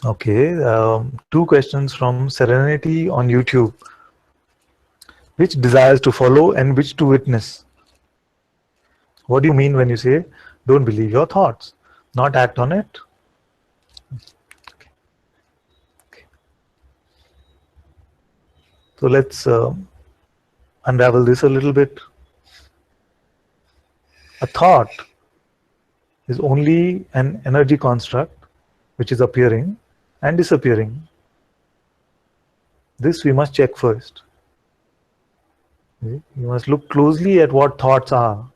Okay, two questions from Serenity on YouTube. Which desires to follow and which to witness? What do you mean when you say don't believe your thoughts, not act on it? So let's unravel this a little bit. A thought is only an energy construct which is appearing and disappearing. This we must check first. You must look closely at what thoughts are.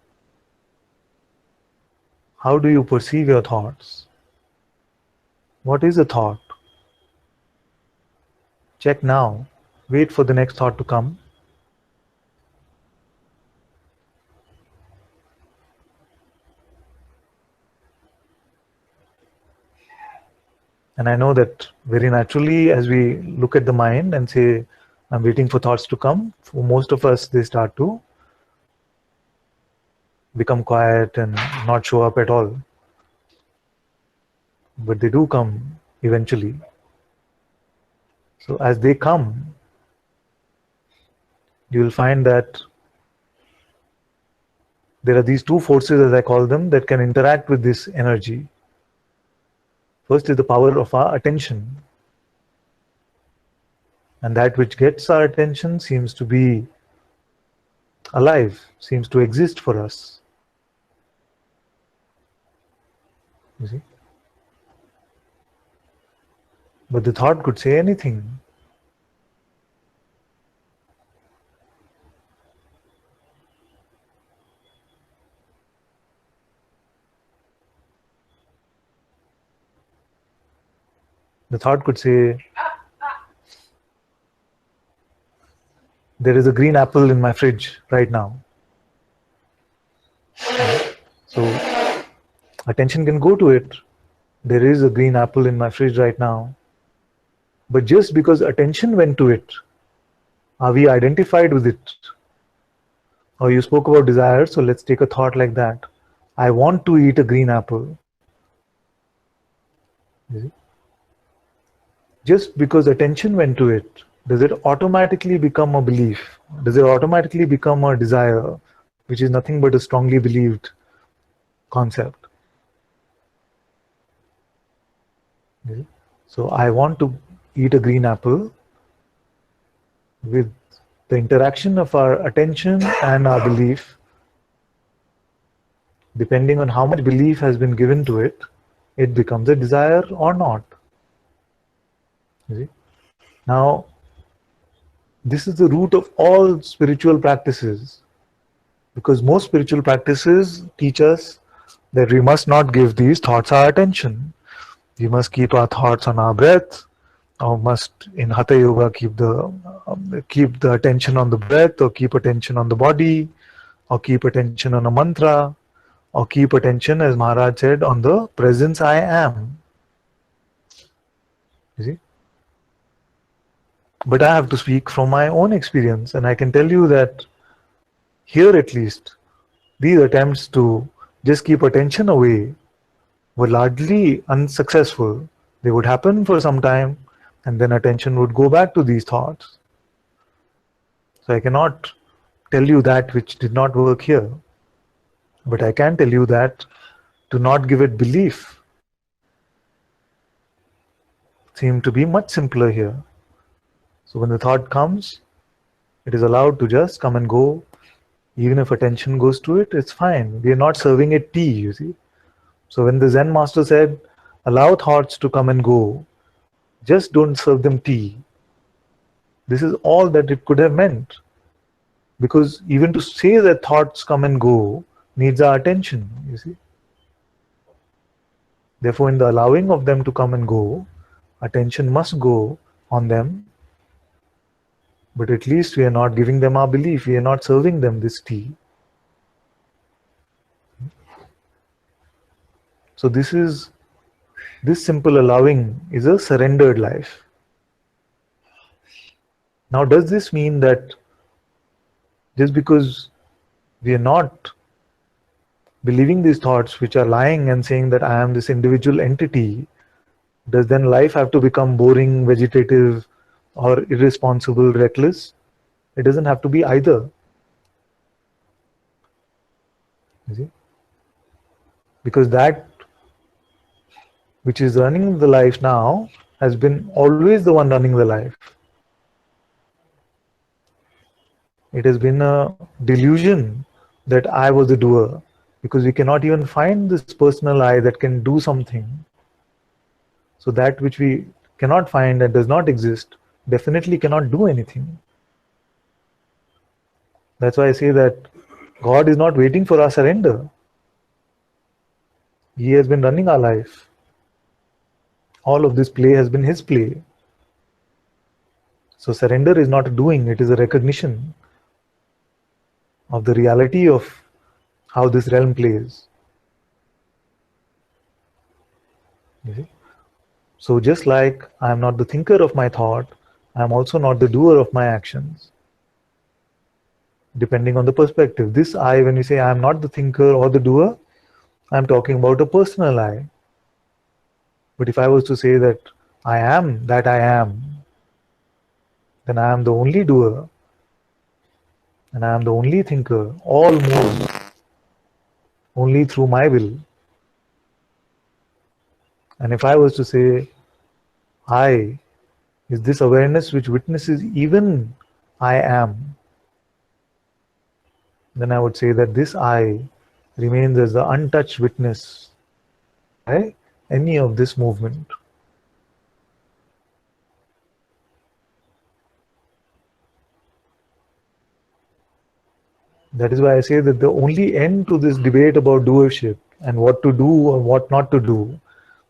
How do you perceive your thoughts? What is a thought? Check now. Wait for the next thought to come. And I know that very naturally, as we look at the mind and say, I'm waiting for thoughts to come, for most of us, they start to become quiet and not show up at all. But they do come eventually. So as they come, you will find that there are these two forces, as I call them, that can interact with this energy. First is the power of our attention. And that which gets our attention seems to be alive, seems to exist for us. You see? But the thought could say anything. The thought could say, there is a green apple in my fridge right now. So attention can go to it. There is a green apple in my fridge right now. But just because attention went to it, are we identified with it? Or you spoke about desire, so let's take a thought like that. I want to eat a green apple. Just because attention went to it, does it automatically become a belief? Does it automatically become a desire, which is nothing but a strongly believed concept? So I want to eat a green apple. With the interaction of our attention and our belief, depending on how much belief has been given to it, it becomes a desire or not. You see? Now, this is the root of all spiritual practices, because most spiritual practices teach us that we must not give these thoughts our attention. We must keep our thoughts on our breath, or must in Hatha Yoga keep the attention on the breath, or keep attention on the body, or keep attention on a mantra, or keep attention, as Maharaj said, on the presence I am. You see? But I have to speak from my own experience, and I can tell you that here at least, these attempts to just keep attention away were largely unsuccessful. They would happen for some time, and then attention would go back to these thoughts. So I cannot tell you that which did not work here, but I can tell you that to not give it belief seemed to be much simpler here. So when the thought comes, it is allowed to just come and go. Even if attention goes to it, it's fine. We are not serving it tea, you see. So when the Zen master said, allow thoughts to come and go, just don't serve them tea, this is all that it could have meant. Because even to say that thoughts come and go needs our attention, you see. Therefore, in the allowing of them to come and go, attention must go on them. But at least we are not giving them our belief. We are not serving them this tea. So this simple allowing is a surrendered life. Now, does this mean that just because we are not believing these thoughts which are lying and saying that I am this individual entity, Does then life have to become boring, vegetative, or irresponsible, reckless? It doesn't have to be either. You see? Because that which is running the life now has been always the one running the life. It has been a delusion that I was the doer, because we cannot even find this personal I that can do something. So that which we cannot find and does not exist definitely cannot do anything. That's why I say that God is not waiting for our surrender. He has been running our life. All of this play has been His play. So surrender is not a doing, it is a recognition of the reality of how this realm plays. You see? So just like I am not the thinker of my thought, I am also not the doer of my actions. Depending on the perspective. This I, when we say I am not the thinker or the doer, I am talking about a personal I. But if I was to say that I am that I am, then I am the only doer and I am the only thinker, all moves only through my will. And if I was to say I is this awareness which witnesses even I am, then I would say that this I remains as the untouched witness by any of this movement. That is why I say that the only end to this debate about doership and what to do or what not to do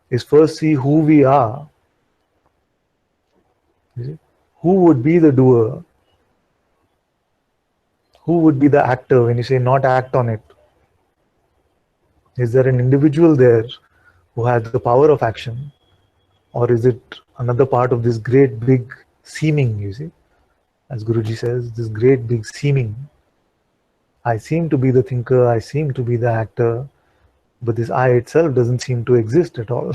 is first see who we are. Who would be the doer? Who would be the actor when you say not act on it? Is there an individual there who has the power of action? Or is it another part of this great big seeming, you see? As Guruji says, this great big seeming. I seem to be the thinker, I seem to be the actor, but this I itself doesn't seem to exist at all.